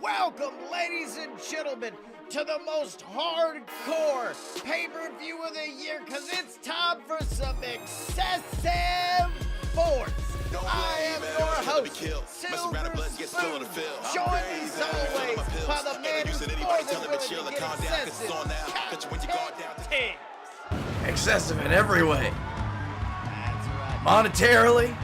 Welcome, ladies and gentlemen, to the most hardcore pay-per-view of the year, because it's time for some excessive force. I am your host, Silver Spoon, joined as always by the man who's more than willing to get excessive, Captain Tibbs. Excessive in every way. That's right. Monetarily,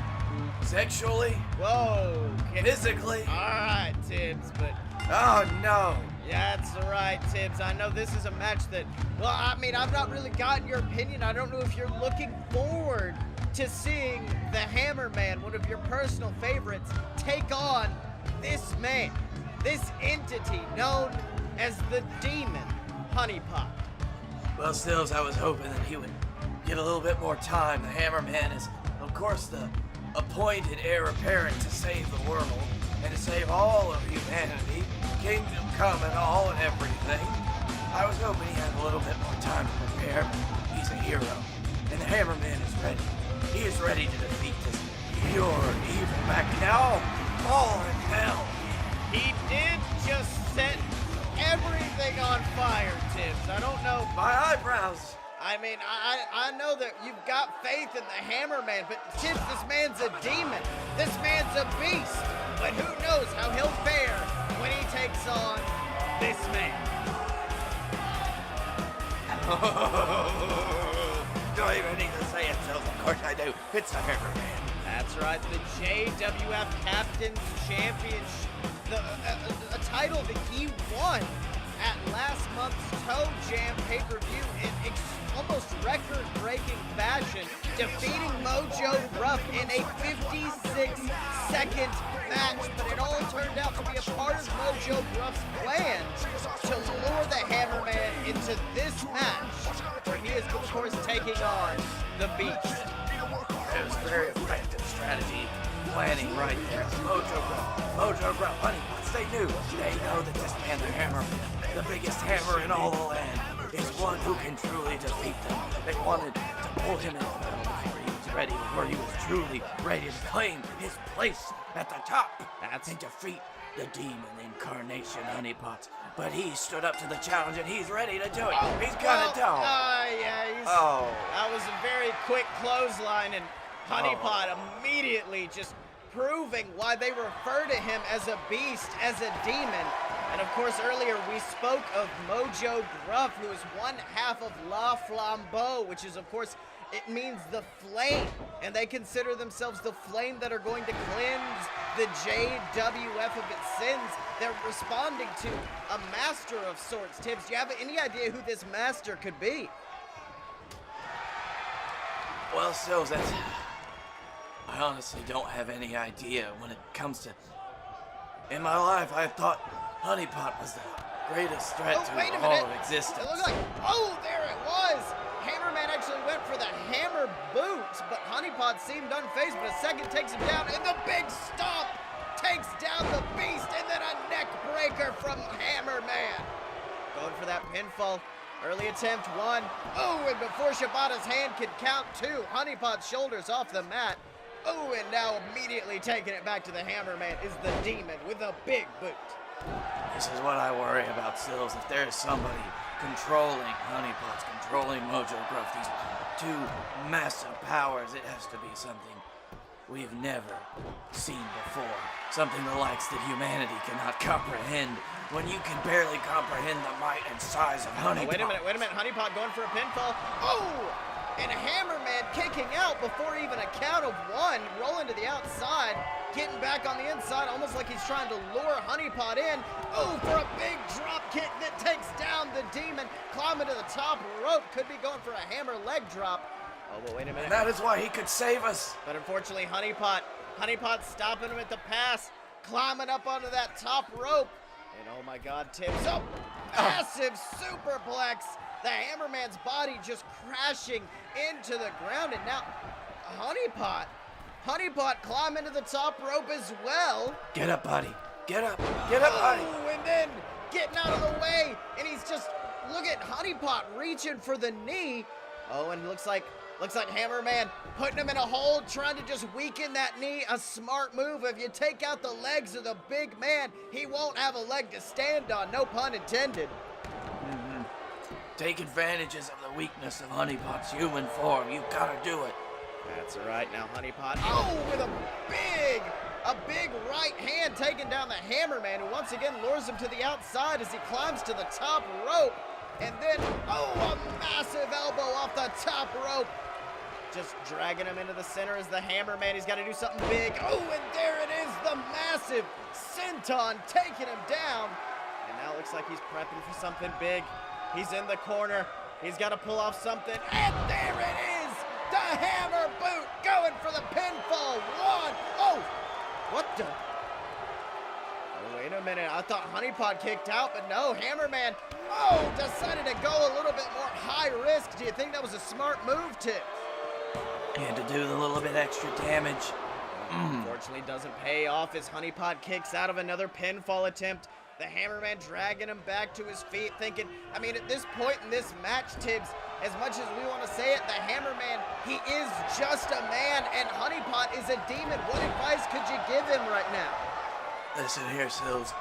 sexually, Whoa. physically. All right, Tibbs, but... Oh no. Yeah, that's right, Tibbs. I know this is a match that, well, I mean, I've not really gotten your opinion. I don't know if you're looking forward to seeing the Hammerman, one of your personal favorites, take on this man, this entity known as the Demon, Honeypot. Well, Stills, I was hoping that he would get a little bit more time. The Hammerman is, of course, the appointed heir apparent to save the world and to save all of humanity, kingdom come and all and everything. I was hoping he had a little bit more time to prepare, but he's a hero, and the Hammerman is ready. He is ready to defeat this pure evil Machinal. All in hell. He did just set everything on fire, Tibbs. I don't know. My eyebrows. I mean, I know that you've got faith in the Hammerman, but Tibbs, this man's a demon. This man's a beast. But who knows how he'll fare when he takes on this man. Do I even need to say it, Sills? Of course I do. It's the Hammerman. That's right, the JWF Captain's Championship, a title that he won at last month's Toe Jam pay-per-view in almost record-breaking fashion, defeating Mojo Gruff in a 56-second match. But it all turned out to be a part of Mojo Gruff's plan to lure the Hammerman into this match, where he is, of course, taking on the Beast. It was very effective strategy planning right there. Mojo Gruff, Honeypot, they knew. They know that this man, the Hammerman, the biggest hammer in all the land, is one who can truly defeat them. They wanted to pull him into the battle before he was ready, before he was truly ready to claim his place at the top and defeat the demon incarnation Honeypot. But he stood up to the challenge and he's ready to do it. He's got it down. That was a very quick clothesline, and Honeypot immediately just proving why they refer to him as a beast, as a demon. And of course, earlier we spoke of Mojo Gruff, who is one half of La Flambeau, which is, of course, it means the flame. And they consider themselves the flame that are going to cleanse the JWF of its sins. They're responding to a master of sorts. Tibbs, do you have any idea who this master could be? Well, Sills, I honestly don't have any idea when it comes to... In my life, I thought Honeypot was the greatest threat to all of existence. It looked like, there it was! Hammerman actually went for the hammer boot, but Honeypot seemed unfazed, but a second takes him down, and the big stomp takes down the beast, and then a neck breaker from Hammerman. Going for that pinfall. Early attempt, one. And before Shibata's hand could count two, Honeypot's shoulders off the mat. And now immediately taking it back to the Hammerman is the demon with a big boot. This is what I worry about, Sills. If there's somebody controlling Honeypot's, controlling Mojo Gruff, these two massive powers, it has to be something we've never seen before. Something the likes that humanity cannot comprehend. When you can barely comprehend the might and size of Honeypot. Wait a minute. Honeypot going for a pinfall. And Hammerman kicking out before even a count of one, rolling to the outside, getting back on the inside, almost like he's trying to lure Honeypot in. For a big drop kick that takes down the demon, climbing to the top rope, could be going for a hammer leg drop. But wait a minute. And that is why he could save us. But unfortunately, Honeypot stopping him at the pass, climbing up onto that top rope. And oh my God, Tibbs, massive superplex. The Hammerman's body just crashing into the ground, and now Honeypot climbing to the top rope as well. Get up, buddy. Get up, buddy. And then getting out of the way, and he's just, look at Honeypot reaching for the knee. And looks like Looks like Hammerman putting him in a hold, trying to just weaken that knee. A smart move. If you take out the legs of the big man, he won't have a leg to stand on. No pun intended. Take advantages of the weakness of Honeypot's human form. You've got to do it. That's right. Now Honeypot, with a big right hand taking down the Hammerman, who once again lures him to the outside as he climbs to the top rope. And then, a massive elbow off the top rope. Just dragging him into the center as the Hammerman. He's got to do something big. And there it is, the massive senton taking him down. And now it looks like he's prepping for something big. He's in the corner. He's got to pull off something. And there it is, the hammer boot going for the pinfall. What the? Wait a minute. I thought Honeypot kicked out, but no, Hammerman, decided to go a little bit more high risk. Do you think that was a smart move, Tibbs? And to do the little bit extra damage. Unfortunately, doesn't pay off as Honeypot kicks out of another pinfall attempt. The Hammerman dragging him back to his feet, thinking, at this point in this match, Tibbs, as much as we want to say it, the Hammerman, he is just a man, and Honeypot is a demon. What advice could you give him right now? Listen here, Sills.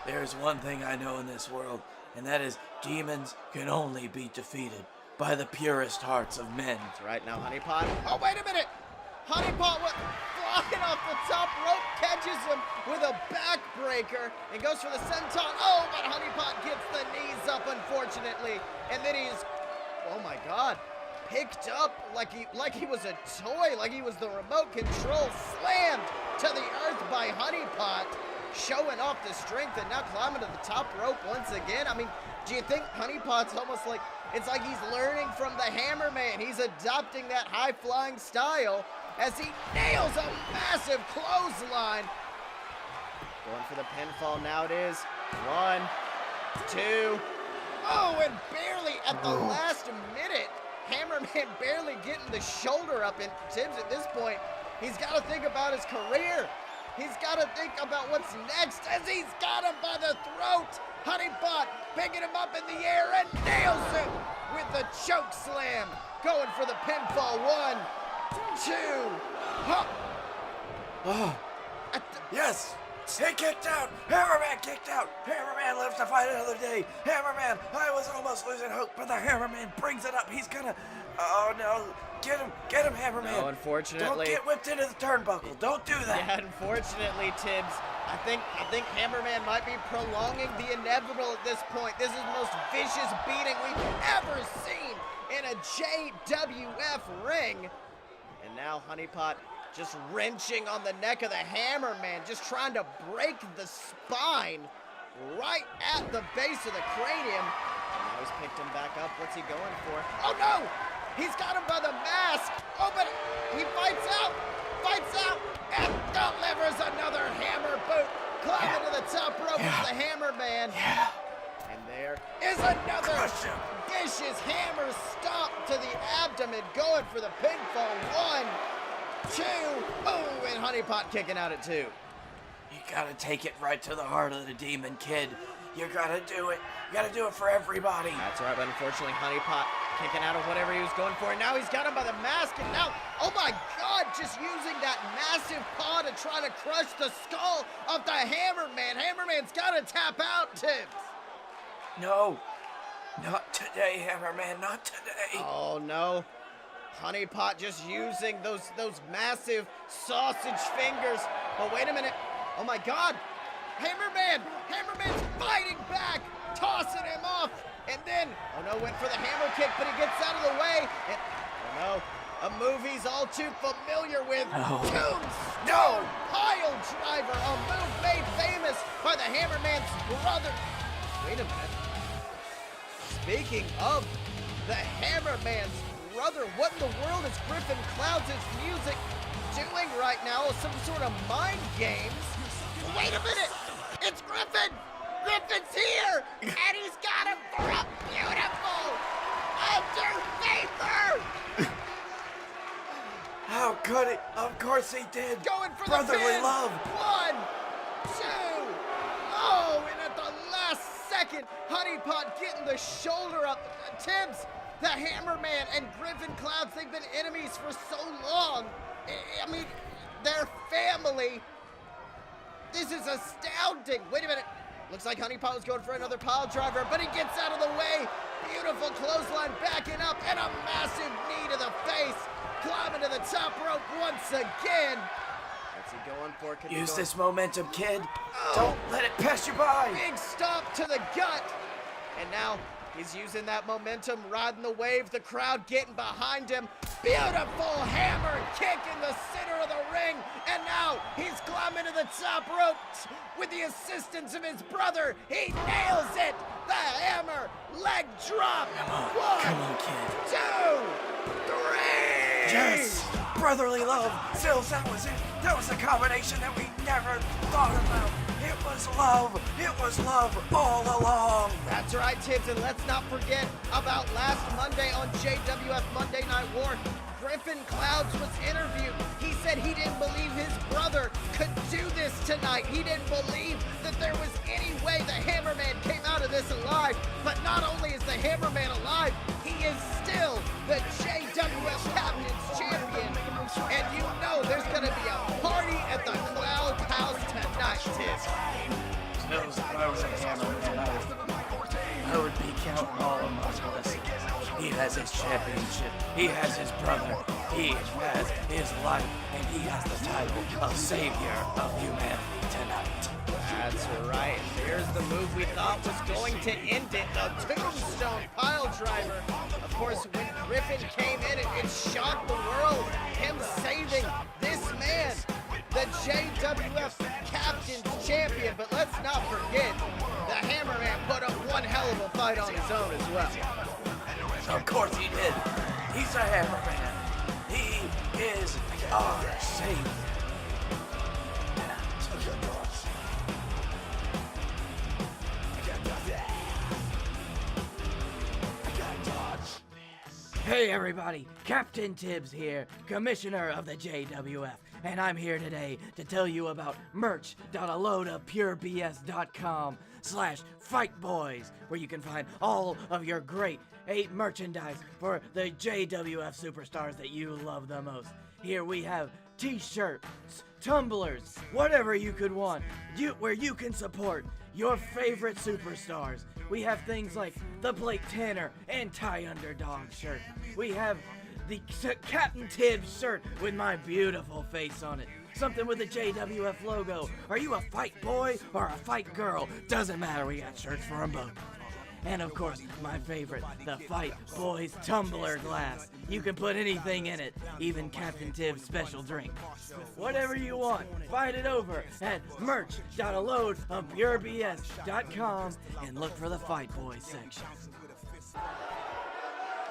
There's one thing I know in this world, and that is demons can only be defeated by the purest hearts of men. That's right. Now Honeypot. Wait a minute! Honeypot went flying off the top rope, catches him with a backbreaker, and goes for the senton. But Honeypot gets the knees up, unfortunately. And then he's, my God, picked up like he was a toy, like he was the remote control, slammed to the earth by Honeypot, showing off the strength and now climbing to the top rope once again. Do you think Honeypot's almost like, it's like he's learning from the Hammerman? He's adopting that high-flying style as he nails a massive clothesline. Going for the pinfall now it is. 1, 2. And barely at the last minute, Hammerman barely getting the shoulder up. And Tibbs, at this point, he's got to think about his career. He's got to think about what's next as he's got him by the throat. Honeypot picking him up in the air and nails him with the choke slam. Going for the pinfall. 1, 2. Yes! He kicked out! Hammerman kicked out! Hammerman lives to fight another day! Hammerman! I was almost losing hope, but the Hammerman brings it up. He's gonna... Oh no! Get him, Hammerman! No, unfortunately... Don't get whipped into the turnbuckle. Don't do that. Yeah, unfortunately, Tibbs, I think Hammerman might be prolonging the inevitable at this point. This is the most vicious beating we've ever seen in a JWF ring. And now Honeypot just wrenching on the neck of the Hammerman, just trying to break the spine right at the base of the cranium. And now he's picked him back up. What's he going for? No! He's got him by the mask. But he fights out, and delivers another hammer boot. Climbing to the top rope of the Hammerman. Yeah. And there is another vicious hammer stomp to the abdomen, going for the pinfall. 1, 2. And Honeypot kicking out at 2. You gotta take it right to the heart of the demon, kid. You gotta do it. You gotta do it for everybody. That's right, but unfortunately, Honeypot kicking out of whatever he was going for. And now he's got him by the mask, and now, my God, just using that massive paw to try to crush the skull of the Hammerman. Hammerman's gotta tap out, Tibbs. No. Not today, Hammerman. Not today. Oh, no. Honeypot just using those massive sausage fingers. But wait a minute. Oh, my God. Hammerman's fighting back, tossing him off. And then, went for the hammer kick, but he gets out of the way. And, a move he's all too familiar with. Tombstone pile driver, a move made famous by the Hammerman's brother. Wait a minute. Speaking of the Hammerman's brother, what in the world is Griffin Clouds' music doing right now? Some sort of mind games? Wait a minute! It's Griffin! Griffin's here! And he's got him for a beautiful undertaker! How could he? Of course he did! Going for brotherly the pin! love! 1, 2... and at the last second, Honeypot getting the shoulder up. Tibbs, The Hammerman and Griffin Clouds, they've been enemies for so long. I mean, they're family. This is astounding. Wait a minute. Looks like Honeypot was going for another pile driver, but he gets out of the way. Beautiful clothesline backing up and a massive knee to the face. Climbing to the top rope once again. What's he going for? Use this momentum, kid. Don't let it pass you by. Big stomp to the gut. And now he's using that momentum, riding the wave, the crowd getting behind him. Beautiful hammer kick in the center of the ring. And now he's climbing to the top rope with the assistance of his brother. He nails it. The hammer, leg drop. Come on, kid. 2, 3. Yes, brotherly love. Sills, that was it. That was a combination that we never thought about. It was love. It was love all along. That's right, Tibbs, and let's not forget about last Monday on JWF Monday Night War. Griffin Clouds was interviewed. He said he didn't believe his brother could do this tonight. He didn't believe that there was any way the Hammerman came out of this alive. But not only is the Hammerman alive, he is still the JWF Captain's Champion. And you know there's going to be a party at the Cloud House tonight, Tibbs. If I was a Hammerman, I would be counting all of my blessings. He has his championship, he has his brother, he has his life, and he has the title of Savior of Humanity tonight. That's right. Here's the move we thought was going to end it, the tombstone pile driver. Of course, when Griffin came in, it shocked the world. Him saving this man, the JWF Captain's Champion. But let's not forget, the Hammerman put up one hell of a fight on his own as well. Of course he did. He's a Hammerman. He is our Savior. Hey everybody, Captain Tibbs here, Commissioner of the JWF, and I'm here today to tell you about merch.alodapurebs.com/Fight Boyz, where you can find all of your great merchandise for the JWF superstars that you love the most. Here we have t-shirts, tumblers, whatever you could want, where you can support your favorite superstars. We have things like the Blake Tanner anti-underdog shirt. We have the Captain Tibbs shirt with my beautiful face on it. Something with the JWF logo. Are you a fight boy or a fight girl? Doesn't matter, we got shirts for them both. And of course, my favorite, the Fight Boyz tumbler glass. You can put anything in it, even Captain Tibbs' special drink. Whatever you want, find it over at merch.alodapurebs.com and look for the Fight Boyz section.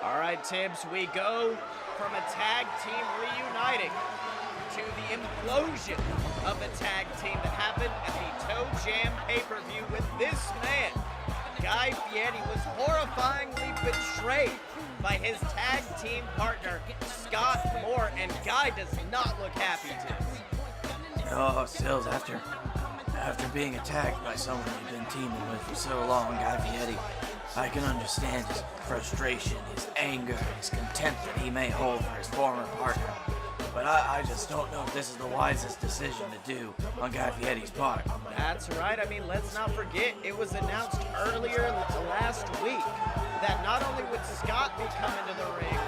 All right, Tibbs, we go from a tag team reuniting to the implosion of a tag team that happened at the Toe Jam pay-per-view with this man. Guy Fieri was horrifyingly betrayed by his tag team partner, Scott Moore, and Guy does not look happy, Tibbs. Oh, Sills, after being attacked by someone you've been teaming with for so long, Guy Fieri, I can understand his frustration, his anger, his contempt that he may hold for his former partner. But I just don't know if this is the wisest decision to do on Guy Fieri's part. That's right. I mean, let's not forget, it was announced earlier last week that not only would Scott be coming to the ring,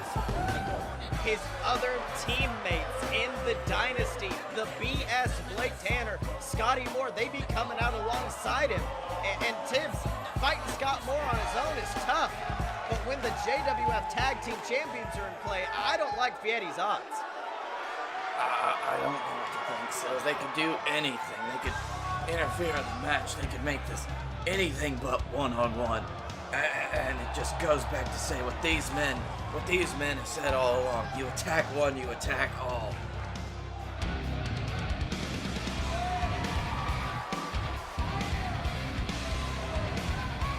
his other teammates in the Dynasty, the BS Blake Tanner, Scotty Moore, they be coming out alongside him. And Tibbs, fighting Scott Moore on his own is tough. But when the JWF Tag Team Champions are in play, I don't like Fieri's odds. I don't know what to think, so they could do anything. They could interfere in the match. They could make this anything but one-on-one. And it just goes back to say what these men have said all along. You attack one, you attack all.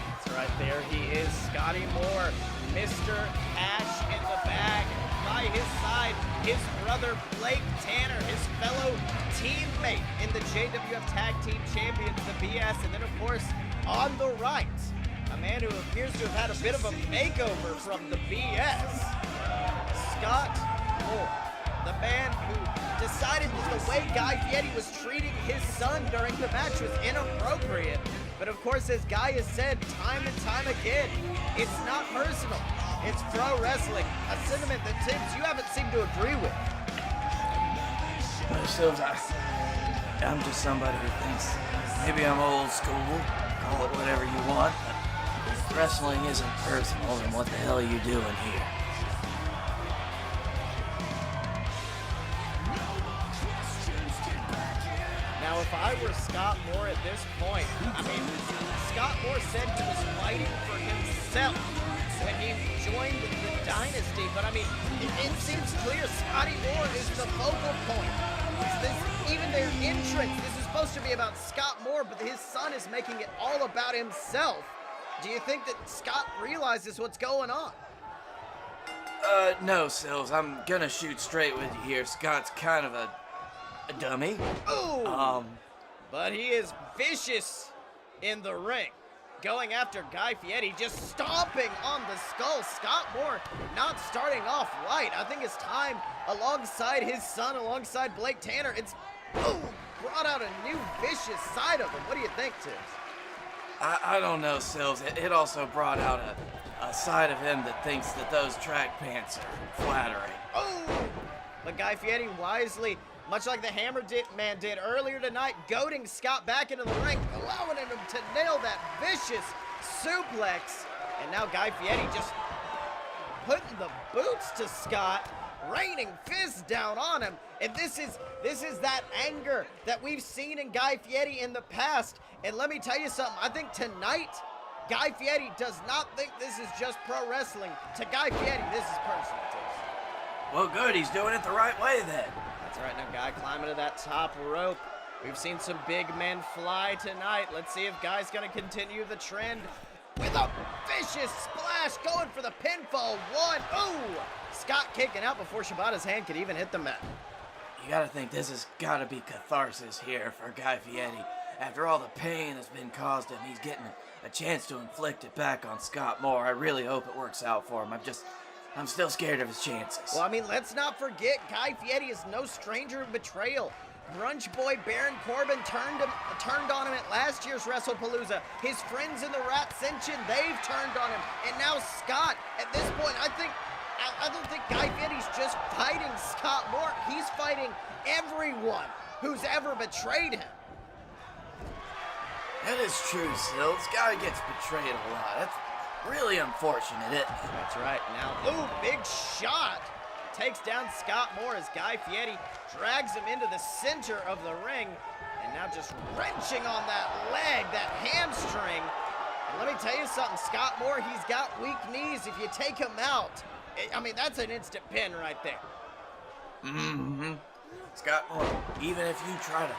That's right, there he is, Scotty Moore, Mr. Cash in the bag. By his side, his brother Blake Tanner, his fellow teammate in the JWF Tag Team Champions, the BS, and then of course on the right, a man who appears to have had a bit of a makeover from the BS. Scott Moore, the man who decided that the way Guy Fieri was treating his son during the match was inappropriate. But of course, as Guy has said time and time again, it's not personal. It's pro wrestling, a sentiment that Tibbs, you haven't seemed to agree with. Sills, I'm just somebody who thinks maybe I'm old school, call it whatever you want, but wrestling isn't personal, and what the hell are you doing here? Now, if I were Scott Moore at this point, I mean, Scott Moore said he was fighting for himself when he joined the Dynasty, but I mean, it seems clear Scotty Moore is the focal point. Even their entrance, this is supposed to be about Scott Moore, but his son is making it all about himself. Do you think that Scott realizes what's going on? No, Sills, I'm gonna shoot straight with you here. Scott's kind of a dummy. Ooh! But he is vicious in the ring. Going after Guy Fieri, just stomping on the skull. Scott Moore not starting off right. I think his time alongside his son, alongside Blake Tanner, it's brought out a new vicious side of him. What do you think, Tibbs? I don't know, Sills. It also brought out a side of him that thinks that those track pants are flattering. But Guy Fieri wisely, much like the Hammer Man did earlier tonight, goading Scott back into the ring, allowing him to nail that vicious suplex. And now Guy Fieri just putting the boots to Scott, raining fists down on him. And this is that anger that we've seen in Guy Fieri in the past. And let me tell you something, I think tonight, Guy Fieri does not think this is just pro wrestling. To Guy Fieri, this is personal, Tibbs. Well, good, he's doing it the right way then. That's right, now Guy climbing to that top rope. We've seen some big men fly tonight. Let's see if Guy's gonna continue the trend with a vicious splash, going for the pinfall. One, Scott kicking out before Shibata's hand could even hit the mat. You gotta think this has gotta be catharsis here for Guy Fieri. After all the pain that's been caused him, he's getting a chance to inflict it back on Scott Moore. I really hope it works out for him. I'm still scared of his chances. Well, I mean, let's not forget, Guy Fieri is no stranger to betrayal. Grunge boy Baron Corbin turned on him at last year's WrestlePalooza. His friends in the Ascension, they've turned on him. And now Scott, at this point, I don't think Guy Fieri's just fighting Scott Moore. He's fighting everyone who's ever betrayed him. That is true, Sills. Guy gets betrayed a lot. That's really unfortunate, isn't it? That's right. Now, big shot. Takes down Scott Moore as Guy Fieri drags him into the center of the ring. And now just wrenching on that leg, that hamstring. And let me tell you something, Scott Moore, he's got weak knees. If you take him out, I mean, that's an instant pin right there. Scott Moore, even if you try to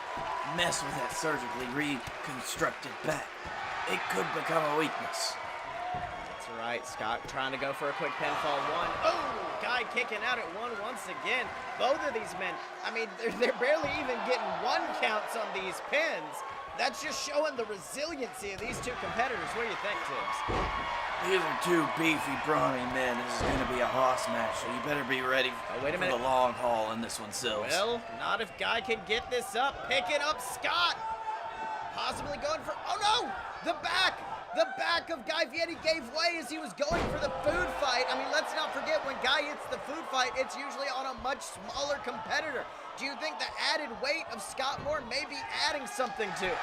mess with that surgically reconstructed back, it could become a weakness. That's right, Scott trying to go for a quick pinfall. One. Guy kicking out at one once again. Both of these men, I mean, they're barely even getting one counts on these pins. That's just showing the resiliency of these two competitors. What do you think, Tibbs? These are two beefy, brawny men. This is going to be a hoss match, so you better be ready wait a minute. for the long haul in this one, Sills. Well, not if Guy can get this up. Picking up Scott. Possibly going for, the back. The back of Guy Fieri gave way as he was going for the food fight. I mean, let's not forget, when Guy hits the food fight, it's usually on a much smaller competitor. Do you think the added weight of Scott Moore may be adding something to it?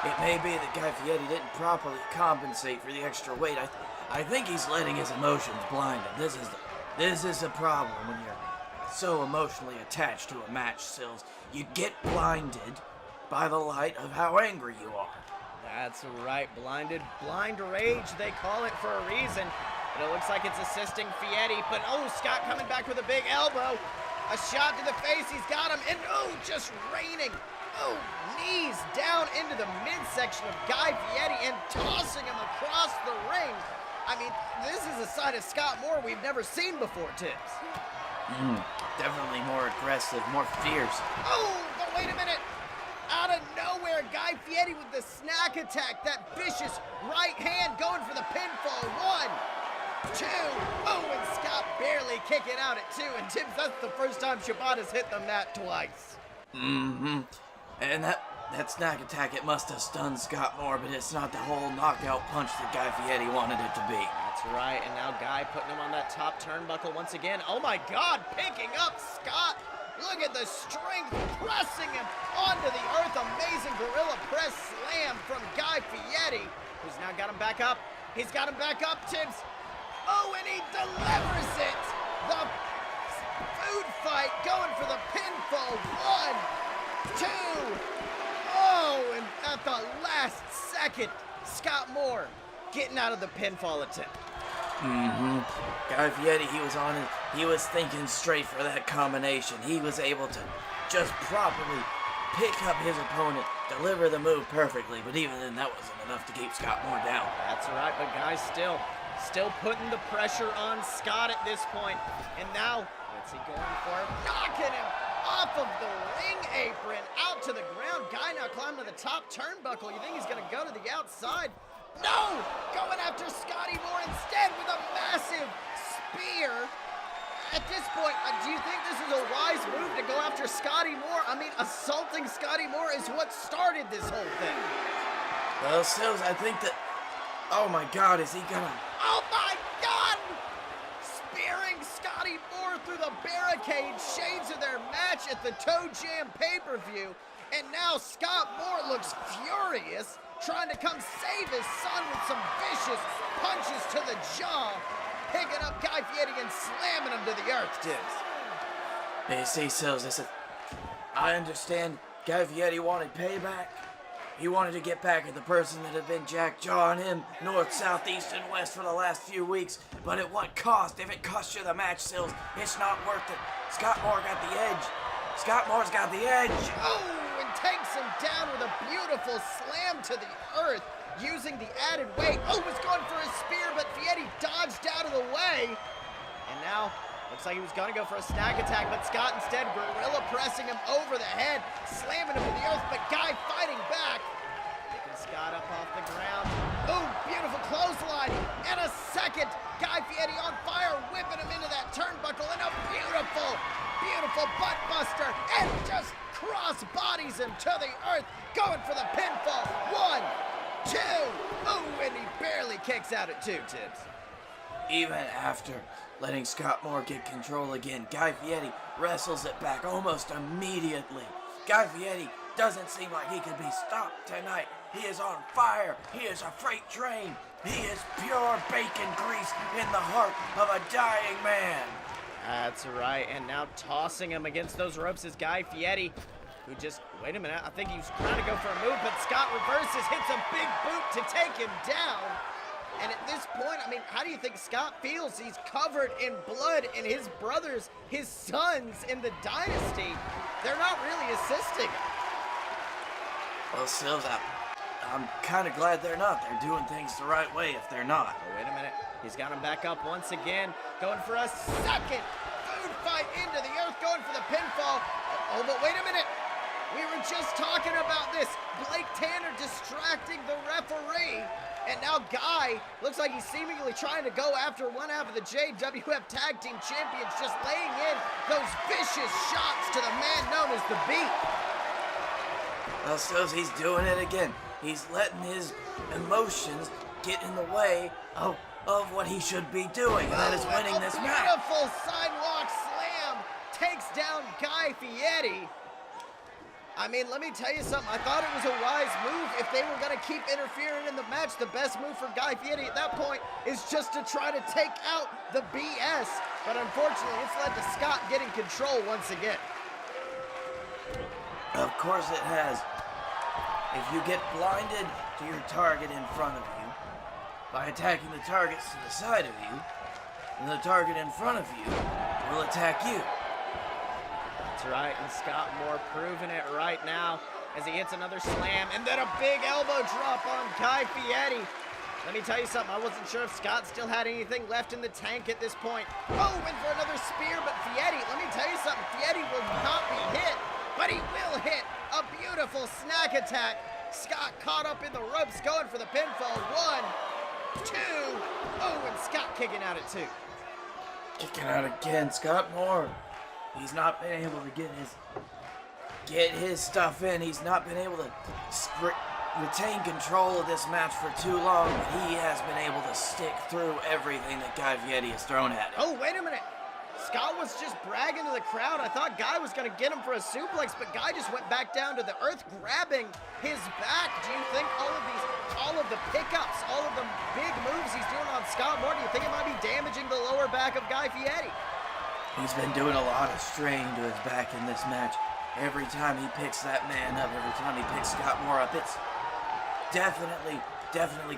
It may be that Guy Fieri didn't properly compensate for the extra weight. I think he's letting his emotions blind him. This is a problem when you're so emotionally attached to a match, Sills. You get blinded by the light of how angry you are. That's right, blind rage, they call it for a reason. But it looks like it's assisting Fieri, but Scott coming back with a big elbow. A shot to the face, he's got him, and just raining. Knees down into the midsection of Guy Fieri and tossing him across the ring. I mean, this is a side of Scott Moore we've never seen before, Tibbs. Definitely more aggressive, more fierce. But wait a minute. Out of nowhere, Guy Guy Fieri with the snack attack, that vicious right hand going for the pinfall. 1, 2. Oh, and Scott barely kicking out at 2. And Tibbs, that's the first time Shibata's hit the mat twice. And that snack attack, it must have stunned Scott more, but it's not the whole knockout punch that Guy Fieri wanted it to be. That's right, and now Guy putting him on that top turnbuckle once again. Oh my God, picking up Scott. Look at the strength, pressing him onto the earth. Amazing gorilla press slam from Guy Fieri, who's now got him back up. He's got him back up, Tibbs. Oh, and he delivers it. The food fight going for the pinfall. 1, 2. Oh, and at the last second, Scott Moore getting out of the pinfall attempt. Guy Fieri, he was on it. He was thinking straight for that combination. He was able to just properly pick up his opponent, deliver the move perfectly, but even then that wasn't enough to keep Scott Moore down. That's right, but Guy's still putting the pressure on Scott at this point. And now, what's he going for? Knocking him off of the ring apron, out to the ground. Guy now climbing to the top turnbuckle. You think he's gonna go to the outside? No! Going after Scotty Moore instead with a massive spear. At this point, do you think this is a wise move to go after Scotty Moore? I mean, assaulting Scotty Moore is what started this whole thing. Well, Sills, I think that... Oh my God, is he gonna... Oh my God! Spearing Scotty Moore through the barricade, shades of their match at the Toe Jam pay-per-view. And now Scott Moore looks furious, trying to come save his son with some vicious punches to the jaw, picking up Guy Fieri and slamming him to the earth, Tibbs. Hey, see, Sills, listen, I understand Guy Fieri wanted payback. He wanted to get back at the person that had been jack-jawing him north, south, east, and west for the last few weeks, but at what cost? If it costs you the match, Sills, it's not worth it. Scott Moore got the edge. Scott Moore's got the edge. Oh, and takes him down with a beautiful slam to the earth, using the added weight. Oh, was going for a spear, but Fieri dodged out of the way. And now, looks like he was gonna go for a snag attack, but Scott instead gorilla pressing him over the head, slamming him to the earth, but Guy fighting back. Picking Scott up off the ground. Oh, beautiful clothesline. And a second, Guy Fieri on fire, whipping him into that turnbuckle, and a beautiful butt buster, and just cross bodies him to the earth, going for the pinfall. 1, 2. Oh, and he barely kicks out at 2, Tibbs. Even after letting Scott Moore get control again, Guy Fieri wrestles it back almost immediately. Guy Fieri doesn't seem like he could be stopped tonight. He is on fire. He is a freight train. He is pure bacon grease in the heart of a dying man. That's right, and now tossing him against those ropes is Guy Fieri, who just, wait a minute, I think he was trying to go for a move, but Scott reverses, hits a big boot to take him down. And at this point, I mean, how do you think Scott feels? He's covered in blood, and his brothers, his sons in the Dynasty, they're not really assisting. Well, Sills, I'm kind of glad they're not. They're doing things the right way if they're not. Oh, wait a minute. He's got him back up once again, going for a second food fight into the earth, going for the pinfall. Oh, but wait a minute. We were just talking about this. Blake Tanner distracting the referee. And now Guy looks like he's seemingly trying to go after one half of the JWF Tag Team Champions, just laying in those vicious shots to the man known as The Beat. Well, Sills, he's doing it again. He's letting his emotions get in the way of what he should be doing, and that is winning this match. Beautiful sidewalk slam takes down Guy Fieri. I mean, let me tell you something. I thought it was a wise move. If they were going to keep interfering in the match, the best move for Guy Fieri at that point is just to try to take out the BS. But unfortunately, it's led to Scott getting control once again. Of course it has. If you get blinded to your target in front of you by attacking the targets to the side of you, then the target in front of you will attack you. That's right, and Scott Moore proving it right now as he hits another slam and then a big elbow drop on Guy Fieri. Let me tell you something, I wasn't sure if Scott still had anything left in the tank at this point. Oh, went for another spear, but Fieri, let me tell you something, Fieri will not be hit, but he will hit a beautiful snack attack Scott caught up in the ropes, going for the pinfall. 1, 2. Oh, and Scott kicking out at 2. Kicking out again, Scott Moore. He's not been able to get his stuff in. He's not been able to retain control of this match for too long, but he has been able to stick through everything that Guy Fieri has thrown at him. Oh, wait a minute. Scott was just bragging to the crowd. I thought Guy was going to get him for a suplex, but Guy just went back down to the earth, grabbing his back. Do you think all of the pickups, all of the big moves he's doing on Scott Moore, do you think it might be damaging the lower back of Guy Fieri? He's been doing a lot of strain to his back in this match. Every time he picks that man up, every time he picks Scott Moore up, it's definitely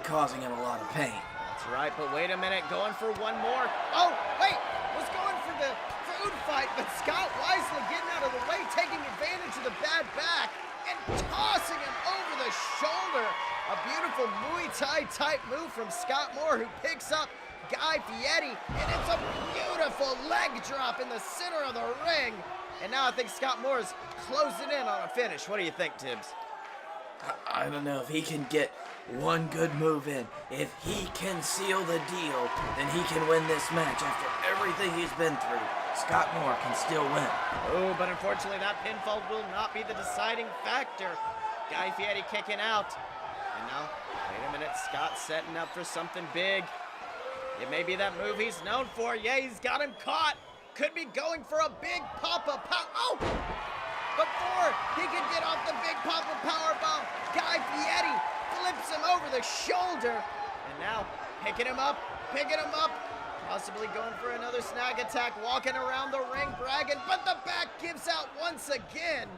causing him a lot of pain. That's right, but wait a minute, going for one more. Oh, wait, was going for the food fight, but Scott wisely getting out of the way, taking advantage of the bad back, and tossing him over the shoulder. A beautiful Muay Thai type move from Scott Moore, who picks up Guy Fieri, and it's a beautiful leg drop in the center of the ring. And now I think Scott Moore is closing in on a finish. What do you think, Tibbs? I don't know if he can get one good move in. If he can seal the deal, then he can win this match. After everything he's been through, Scott Moore can still win. Oh, but unfortunately that pinfall will not be the deciding factor. Guy Fieri kicking out. And now, wait a minute, Scott setting up for something big. It may be that move he's known for. Yeah, he's got him caught. Could be going for a big Papa Power. Oh! Before he can get off the big Papa Powerbomb, Guy Fieri flips him over the shoulder. And now, picking him up, possibly going for another snag attack, walking around the ring, bragging, but the back gives out once again.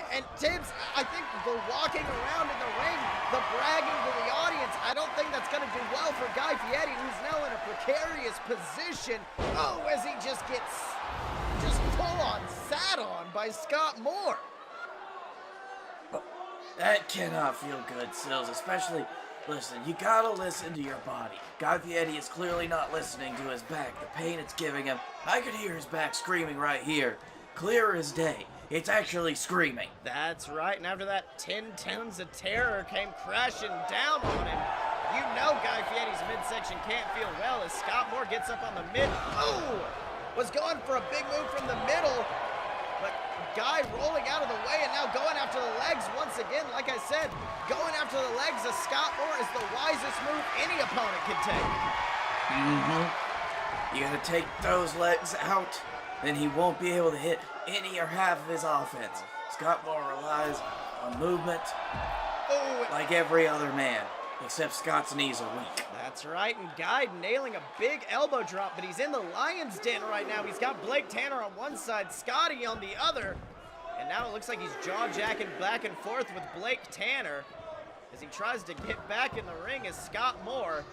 And Tibbs, I think the walking around in the ring, the bragging to the audience, I don't think that's going to do well for Guy Fieri, who's now in a precarious position. Oh, as he just gets full-on sat on by Scott Moore. That cannot feel good, Sills, especially, listen, you gotta listen to your body. Guy Fieri is clearly not listening to his back, the pain it's giving him. I could hear his back screaming right here, clear as day. It's actually screaming. That's right, and after that 10 tons of terror came crashing down on him, you know Guy Fieri's midsection can't feel well as Scott Moore gets up on the mid. Oh! Was going for a big move from the middle, but Guy rolling out of the way and now going after the legs once again. Like I said, going after the legs of Scott Moore is the wisest move any opponent can take. You gotta take those legs out, then he won't be able to hit any or half of his offense. Scott Moore relies on movement like every other man, except Scott's knees are weak. That's right, and Guy nailing a big elbow drop, but he's in the lion's den right now. He's got Blake Tanner on one side, Scotty on the other, and now it looks like he's jaw-jacking back and forth with Blake Tanner as he tries to get back in the ring as Scott Moore.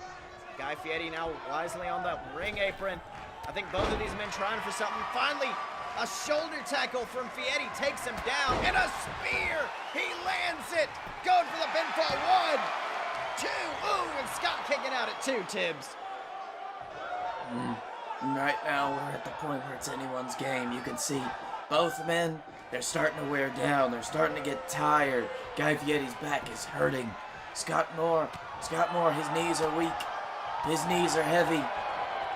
Guy Fieri now wisely on the ring apron. I think both of these men trying for something. Finally, a shoulder tackle from Fieri takes him down, and a spear! He lands it! Going for the pinfall. 1, 2, ooh, and Scott kicking out at 2, Tibbs. Right now, we're at the point where it's anyone's game. You can see both men, they're starting to wear down. They're starting to get tired. Guy Fieri's back is hurting. Scott Moore, his knees are weak. His knees are heavy.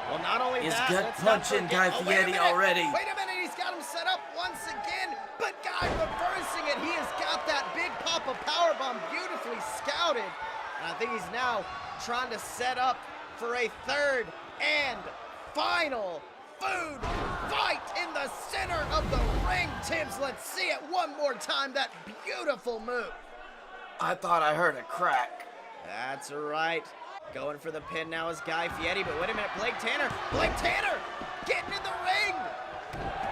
Well, not only his that, gut punching Guy Fieri already. Wait a minute, he's got him set up once again, but Guy reversing it. He has got that big Papa Powerbomb beautifully scouted. And I think he's now trying to set up for a third and final food fight in the center of the ring. Tibbs, let's see it one more time, that beautiful move. I thought I heard a crack. That's right. Going for the pin now is Guy Fieri, but wait a minute, Blake Tanner getting in the ring,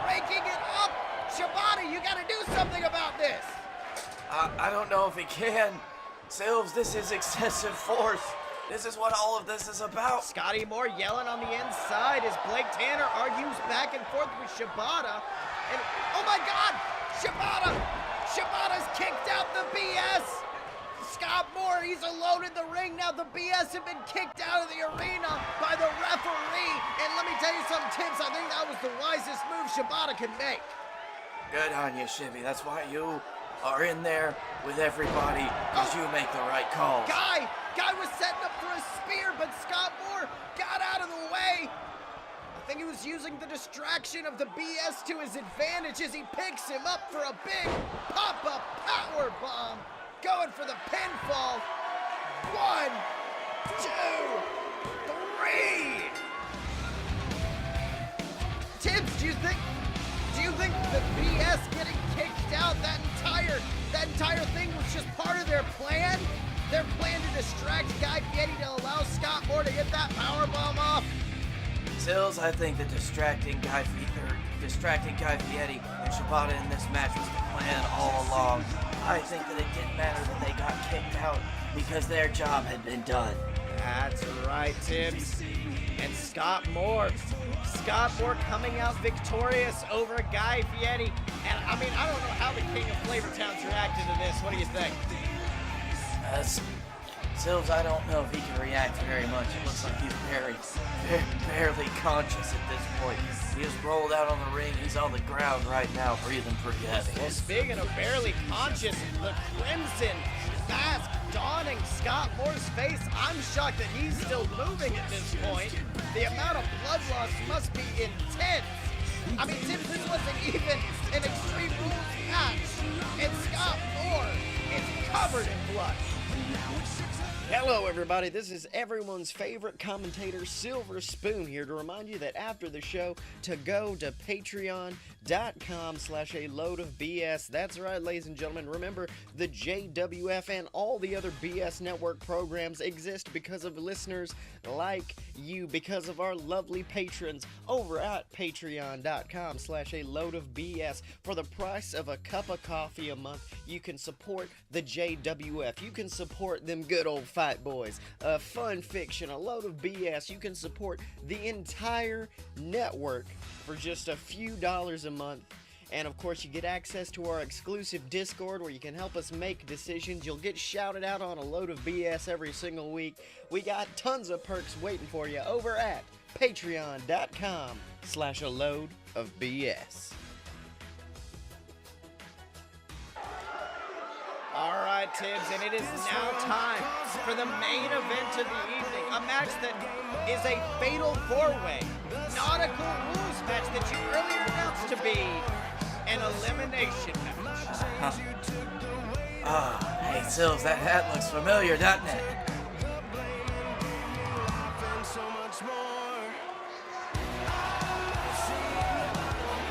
breaking it up. Shibata, you gotta do something about this. I don't know if he can. Silves, this is excessive force. This is what all of this is about. Scotty Moore yelling on the inside as Blake Tanner argues back and forth with Shibata. And, oh my God, Shibata's kicked out the BS. Scott Moore, he's alone in the ring now. The BS have been kicked out of the arena by the referee. And let me tell you something, Tibbs, I think that was the wisest move Shibata can make. Good on you, Shibby. That's why you are in there with everybody as you make the right calls. Guy was setting up for a spear, but Scott Moore got out of the way. I think he was using the distraction of the BS to his advantage as he picks him up for a big pop-up power bomb. Going for the pinfall. 1, 2, 3. Tibbs, do you think the BS getting kicked out, that entire thing was just part of their plan? Their plan to distract Guy Fieri to allow Scott Moore to get that power bomb off? Sills, I think that distracting Guy Fieri and Shibata in this match was the plan all along. I think that it didn't matter that they got kicked out because their job had been done. That's right, Tibbs. And Scott Moore coming out victorious over Guy Fieri. And I mean, I don't know how the King of Flavortown's reacted to this. What do you think? Sills, I don't know if he can react very much. It looks like he's barely conscious at this point. He just rolled out on the ring. He's on the ground right now, breathing pretty heavy. Well, speaking of barely conscious, the crimson mask donning Scott Moore's face. I'm shocked that he's still moving at this point. The amount of blood loss must be intense. I mean, Tibbs, this wasn't even an Extreme Rules match, and Scott Moore is covered in blood. Hello everybody, this is everyone's favorite commentator, Silver Spoon, here to remind you that after the show, to go to patreon.com/a-load-of-BS. That's right, ladies and gentlemen, remember, the JWF and all the other BS Network programs exist because of listeners like you, because of our lovely patrons over at patreon.com/a-load-of-BS. For the price of a cup of coffee a month, you can support the JWF. You can support them good old Fight Boyz, Fun Fiction, a load of BS. You can support the entire network for just a few dollars a month. And of course, you get access to our exclusive Discord where you can help us make decisions. You'll get shouted out on a load of BS every single week. We got tons of perks waiting for you over at patreon.com/a-load-of-BS. All right, Tibbs, and it is now time for the main event of the evening, a match that is a fatal four-way, nautical rules match that you earlier announced to be an elimination match. Hey, Sills, that hat looks familiar, doesn't it?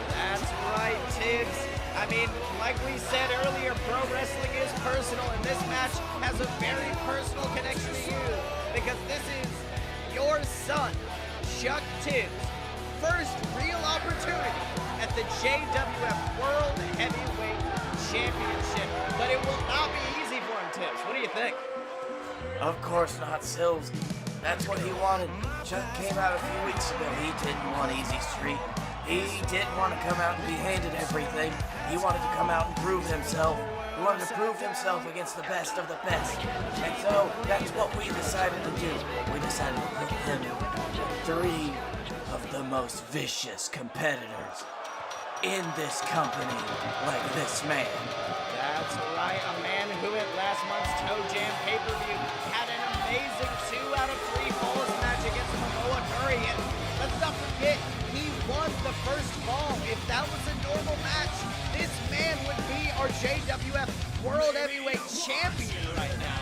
That's right, Tibbs. I mean, like we said earlier, pro wrestling is personal, and this match has a very personal connection to you, because this is your son, Chuck Tibbs' first real opportunity at the JWF World Heavyweight Championship. But it will not be easy for him, Tibbs. What do you think? Of course not, Sills. That's what he wanted. Chuck came out a few weeks ago. He didn't want easy street. He didn't want to come out and be handed everything. He wanted to come out and prove himself. He wanted to prove himself against the best of the best. And so that's what we decided to do. We decided to put him with 3 of the most vicious competitors in this company, like this man. That's right, a man who at last month's Toe Jam pay-per-view had an amazing 2 out of 3 falls match against Mamoa. And let's not forget, he won the first fall. If that was a normal match, this man would be our JWF World Heavyweight Champion right now.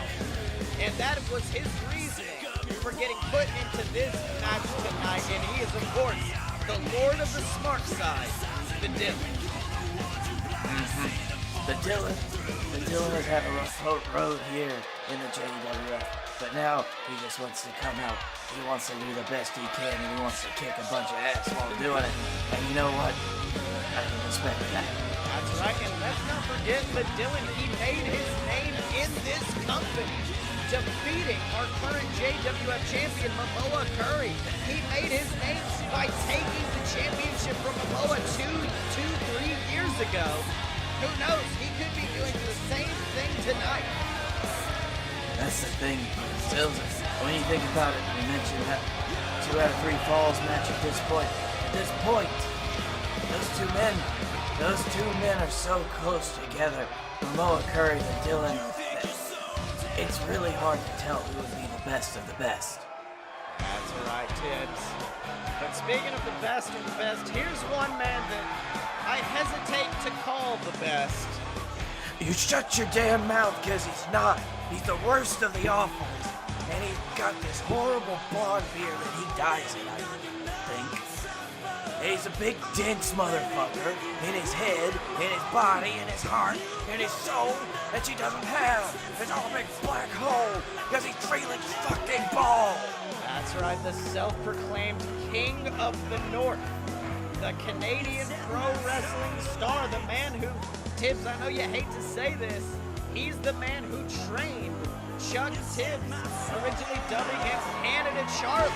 And that was his reasoning for getting put into this match tonight. And he is, of course, the Lord of the Smart Side, the Dylan. The Dylan has had a rough road here in the JWF, but now he just wants to come out. He wants to do the best he can, and he wants to kick a bunch of ass while doing it. And you know what? I can respect that. That's right, and let's not forget that Dylan, he made his name in this company, defeating our current JWF champion, Mamoa Curry. He made his name by taking the championship from Mamoa 3 years ago. Who knows? He could be doing the same thing tonight. That's the thing, Sills. When you think about it, we mentioned that 2 out of 3 falls match at this point. At this point, those two men are so close together. Mamoa Curry and Dylan, it's really hard to tell who would be the best of the best. That's right, Tibbs. But speaking of the best of the best, here's one man that I hesitate to call the best. You shut your damn mouth, cause he's not. He's the worst of the awful. And he's got this horrible blonde beard that he dies in, I think. And he's a big dense motherfucker in his head, in his body, in his heart, in his soul that she doesn't have. It's all a big black hole, cause he's Felix fucking Ball. That's right, the self-proclaimed King of the North. The Canadian pro wrestling star, the man who, Tibbs, I know you hate to say this, he's the man who trained Chuck Tibbs, originally dubbing him Canada Charlie.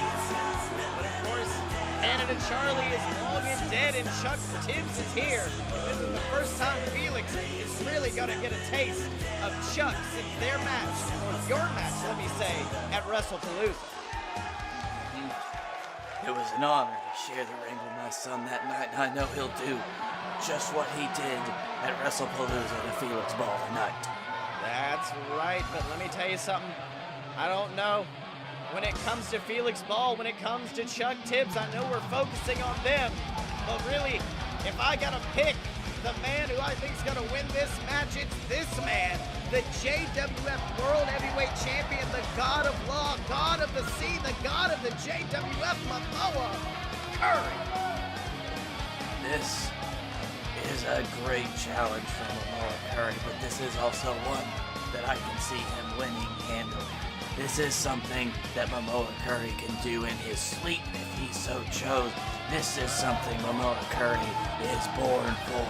But of course, Canada Charlie is long and dead and Chuck Tibbs is here. This is the first time Felix is really gonna get a taste of Chuck since their match, or your match, let me say, at WrestlePalooza. It was an honor to share the ring with my son that night, and I know he'll do just what he did at WrestlePalooza to Felix Ball tonight. That's right, but let me tell you something. I don't know. When it comes to Felix Ball, when it comes to Chuck Tibbs, I know we're focusing on them, but really, if I gotta pick the man who I think is gonna win this match, it's this man, the JWF World Heavyweight Champion, the God of Law, God of the Sea, the God of the JWF, Mamoa Curry. This is a great challenge for Mamoa Curry, but this is also one that I can see him winning handily. This is something that Mamoa Curry can do in his sleep if he so chose. This is something Mamoa Curry is born for,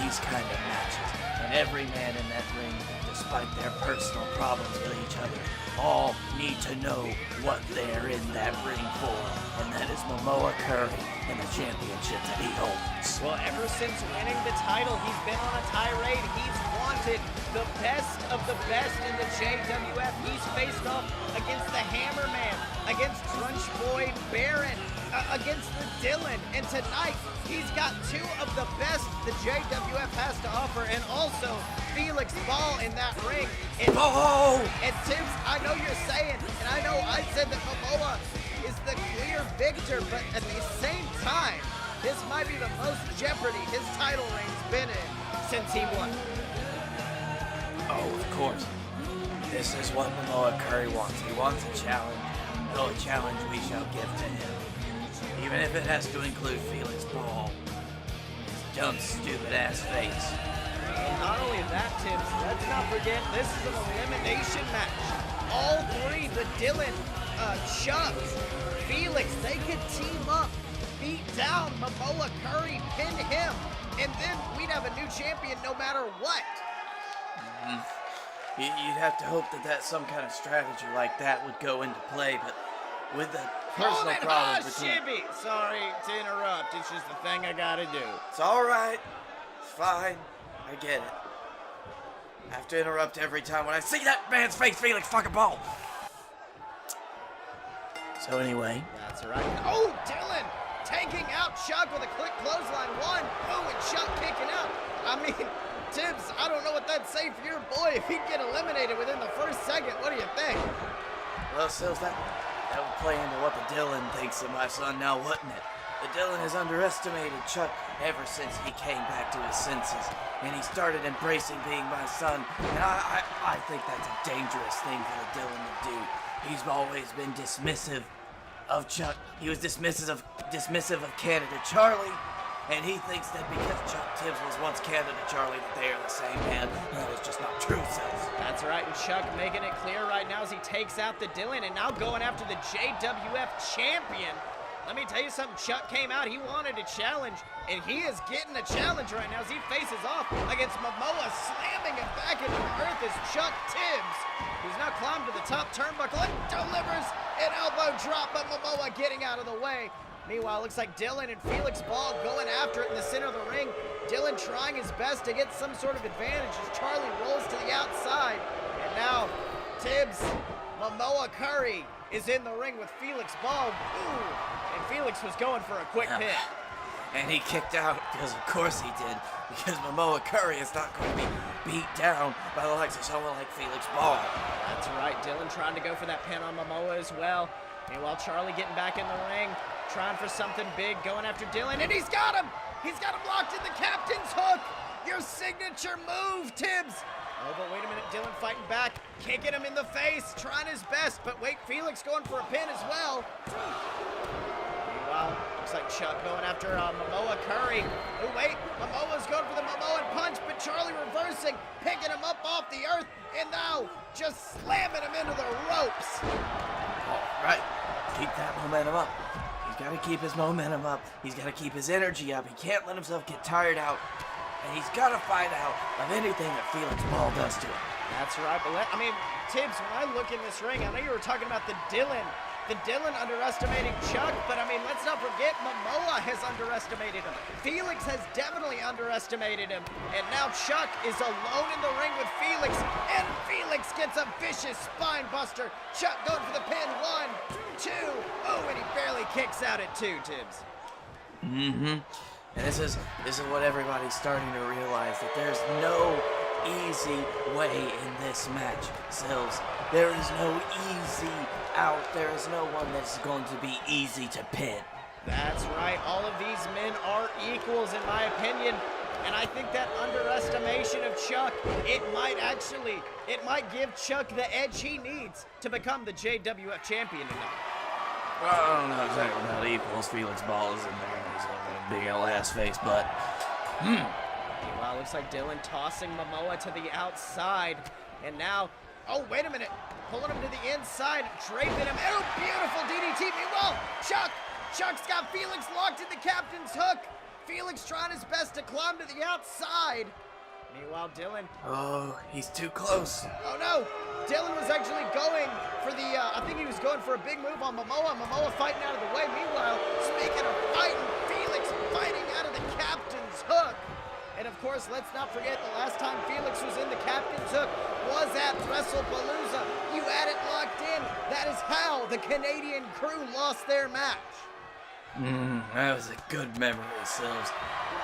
these kind of matches. And every man in that ring, despite their personal problems with each other, all need to know what they're in that ring for, and that is Mamoa Curry and the championship that he holds. Well, ever since winning the title, he's been on a tirade. He's wanted the best of the best in the JWF. He's faced off against the Hammerman, against Crunch Boy Baron, against the Dylan, and tonight he's got two of the best the JWF has to offer, and also Felix Ball in that ring. And, and Tibbs, I know you're saying, and I know I said that Mamoa is the clear victor, but at the same time, this might be the most jeopardy his title reign's been in since he won. Oh, of course. This is what Mamoa Curry wants. He wants a challenge. No challenge we shall give to him. Even if it has to include Felix Ball. His dumb, stupid-ass face. And not only that, Tibbs, let's not forget, this is an elimination match. All three, the Dylan, Chuck, Felix, they could team up, beat down Mamoa Curry, pin him, and then we'd have a new champion no matter what. You'd have to hope that some kind of strategy like that would go into play, but with the personal problems between... Shibby! Sorry to interrupt, it's just the thing I gotta do. It's alright. It's fine. I get it. I have to interrupt every time when I see that man's face, Felix fucking Ball. So anyway. That's right. Oh, Dylan taking out Chuck with a quick clothesline. One, oh, and Chuck kicking out. I mean, Tibbs, I don't know what that'd say for your boy if he'd get eliminated within the first second. What do you think? Well, Sills, that would play into what the Dylan thinks of my son now, wouldn't it? The Dylan has underestimated Chuck ever since he came back to his senses, and he started embracing being my son, and I think that's a dangerous thing for the Dylan to do. He's always been dismissive of Chuck. He was dismissive of Canada Charlie, and he thinks that because Chuck Tibbs was once Canada Charlie that they are the same man. That is just not true, Sills. That's right, and Chuck making it clear right now as he takes out the Dylan and now going after the JWF champion. Let me tell you something, Chuck came out, he wanted a challenge, and he is getting a challenge right now as he faces off against Mamoa, slamming him back into the earth as Chuck Tibbs, who's now climbed to the top turnbuckle and delivers an elbow drop, but Mamoa getting out of the way. Meanwhile, it looks like Dylan and Felix Ball going after it in the center of the ring. Dylan trying his best to get some sort of advantage as Charlie rolls to the outside. And now, Tibbs, Mamoa Curry is in the ring with Felix Ball. Ooh, and Felix was going for a quick pin. And he kicked out, because of course he did, because Mamoa Curry is not going to be beat down by the likes of someone like Felix Ball. That's right, Dylan trying to go for that pin on Mamoa as well. Meanwhile, Charlie getting back in the ring, trying for something big, going after Dylan, and he's got him! He's got him locked in the captain's hook! Your signature move, Tibbs! Oh, but wait a minute, Dylan fighting back, kicking him in the face, trying his best, but wait, Felix going for a pin as well. Meanwhile, looks like Chuck going after Mamoa Curry. Oh, wait, Mamoa's going for the Mamoan punch, but Charlie reversing, picking him up off the earth, and now just slamming him into the ropes. All right, keep that momentum up. He's got to keep his momentum up. He's got to keep his energy up. He can't let himself get tired out. And he's got to find out of anything that Felix Ball does to him. That's right, but Tibbs, when I look in this ring, I know you were talking about the Dylan underestimating Chuck, but I mean, let's not forget Mamoa has underestimated him. Felix has definitely underestimated him, and now Chuck is alone in the ring with Felix, and Felix gets a vicious spine buster. Chuck going for the pin, 1, 2, oh, and he barely kicks out at 2, Tibbs. Mm-hmm. And this is what everybody's starting to realize, that there's no easy way in this match, Sills. There is no easy out. There is no one that's going to be easy to pin. That's right. All of these men are equals, in my opinion. And I think that underestimation of Chuck, it might give Chuck the edge he needs to become the JWF champion tonight. Well, I don't know exactly about equals. Felix Ball is in there. He's a big old ass face, but Meanwhile, looks like Dylan tossing Mamoa to the outside. And now, oh, wait a minute. Pulling him to the inside, draping him. Oh, beautiful DDT. Meanwhile, Chuck's got Felix locked in the captain's hook. Felix trying his best to climb to the outside. Meanwhile, Dylan. Oh, he's too close. Oh, no. Dylan was actually going for the, I think he was going for a big move on Mamoa. Mamoa fighting out of the way. Meanwhile, speaking of fighting, Felix fighting out of the captain's hook. And of course, let's not forget the last time Felix was in the captain's hook was at WrestlePalooza. You had it locked in. That is how the Canadian crew lost their match. That was a good memory, Sills.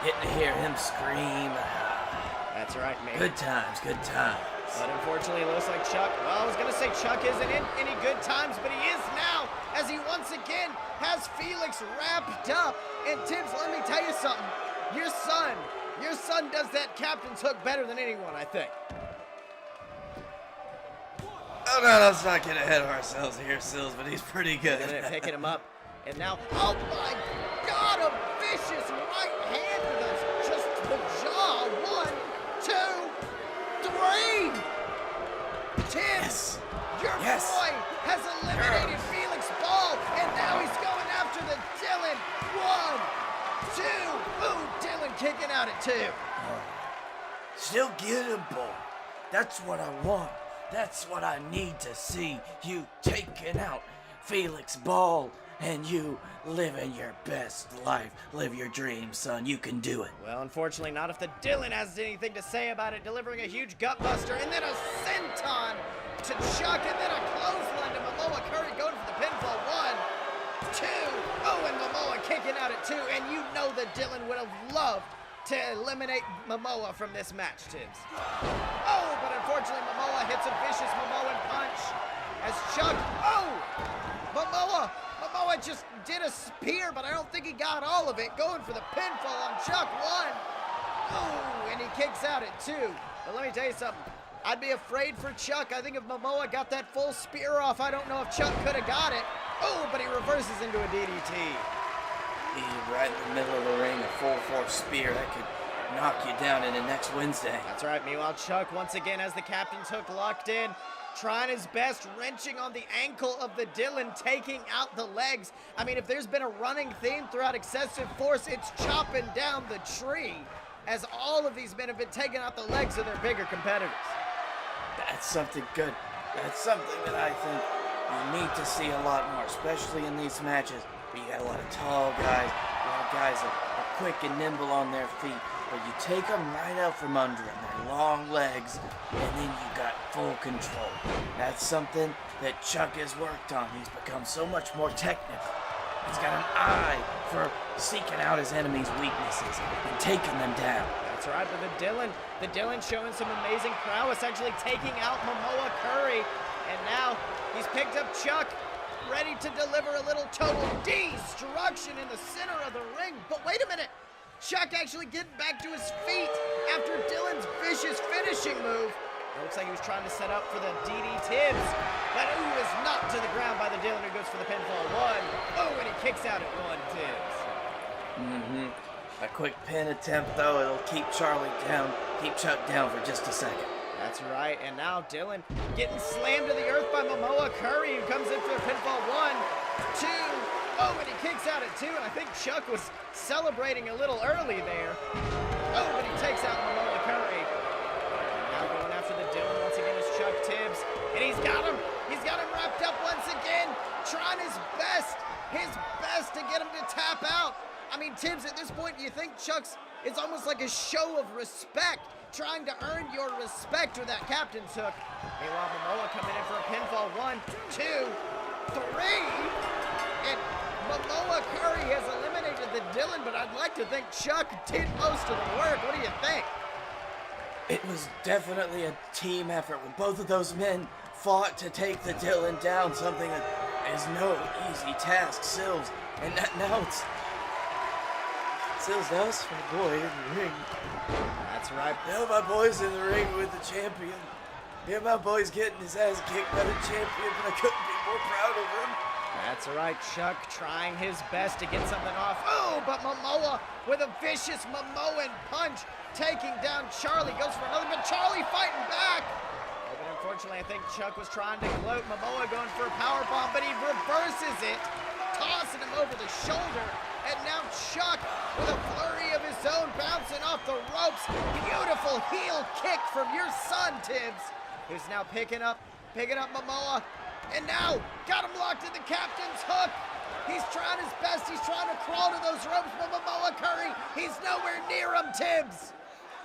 Getting to hear him scream. That's right, man. Good times, good times. But unfortunately, it looks like Chuck, well, I was going to say Chuck isn't in any good times, but he is now, as he once again has Felix wrapped up. And Tibbs, let me tell you something. Your son does that captain's hook better than anyone, I think. Oh, no, let's not get ahead of ourselves here, Sills, but he's pretty good. Picking him up. And now, oh my God, a vicious right hand to just the jaw. 1, 2, 3. Tibbs, your boy has eliminated Felix Ball, and now he's going after the Dylan. 1, 2. Ooh, Dylan kicking out at 2. Still get him, boy. That's what I want. That's what I need to see. You taking out Felix Ball. And you living your best life. Live your dreams, son. You can do it. Well, unfortunately not if the Dylan has anything to say about it. Delivering a huge gutbuster and then a senton to Chuck and then a clothesline to Mamoa Curry going for the pinfall. 1, 2. Oh, and Mamoa kicking out at 2. And you know that Dylan would have loved to eliminate Mamoa from this match, Tibbs. Oh, but unfortunately Mamoa hits a vicious Mamoan punch as Chuck, Mamoa just did a spear, but I don't think he got all of it. Going for the pinfall on Chuck. 1. Oh, and he kicks out at 2. But let me tell you something. I'd be afraid for Chuck. I think if Mamoa got that full spear off, I don't know if Chuck could have got it. Oh, but he reverses into a DDT. He's right in the middle of the ring, a full force spear that could knock you down into next Wednesday. That's right. Meanwhile, Chuck once again has the captain's hook locked in. Trying his best, wrenching on the ankle of the Dylan, taking out the legs. I mean, if there's been a running theme throughout Excessive Force, it's chopping down the tree, as all of these men have been taking out the legs of their bigger competitors. That's something good. That's something that I think you need to see a lot more, especially in these matches where you got a lot of tall guys, a lot of guys that are quick and nimble on their feet. But you take them right out from under them, their long legs, and then you got full control. That's something that Chuck has worked on. He's become so much more technical. He's got an eye for seeking out his enemy's weaknesses and taking them down. That's right, but the Dylan showing some amazing prowess, actually taking out Mamoa Curry. And now he's picked up Chuck, ready to deliver a little total destruction in the center of the ring. But wait a minute, Chuck actually getting back to his feet after Dylan's vicious finishing move. It looks like he was trying to set up for the DD Tibbs, but is knocked to the ground by the Dylan, who goes for the pinfall 1. Oh, and he kicks out at 1, Tibbs. A quick pin attempt, though, it'll keep Charlie down, keep Chuck down for just a second. That's right, and now Dylan getting slammed to the earth by Mamoa Curry, who comes in for the pinfall 1, 2. Oh, and he kicks out at 2, and I think Chuck was celebrating a little early there. Oh, but he takes out Mamoa Curry. Now going after the Dylan once again is Chuck Tibbs, and he's got him wrapped up once again, trying his best to get him to tap out. I mean, Tibbs, at this point, do you think it's almost like a show of respect, trying to earn your respect with that captain's hook? Meanwhile, Mamoa coming in for a pinfall 1, 2, 3, and Mamoa Curry has eliminated the Dylan, but I'd like to think Chuck did most of the work. What do you think? It was definitely a team effort when both of those men fought to take the Dylan down, something that is no easy task, Sills. And now it's Sills, now it's my boy in the ring. That's right. Now my boy's in the ring with the champion. Yeah, my boy's getting his ass kicked by the champion, but I couldn't be more proud of him. That's right, Chuck trying his best to get something off. Oh, but Mamoa with a vicious Momoan punch, taking down Charlie, goes for another, but Charlie fighting back. Oh, but unfortunately, I think Chuck was trying to gloat. Mamoa going for a powerbomb, but he reverses it, tossing him over the shoulder. And now Chuck with a flurry of his own, bouncing off the ropes. Beautiful heel kick from your son, Tibbs, who's now picking up Mamoa. And now got him locked in the captain's hook. He's trying his best. He's trying to crawl to those ropes, but Mamoa Curry, he's nowhere near him, Tibbs.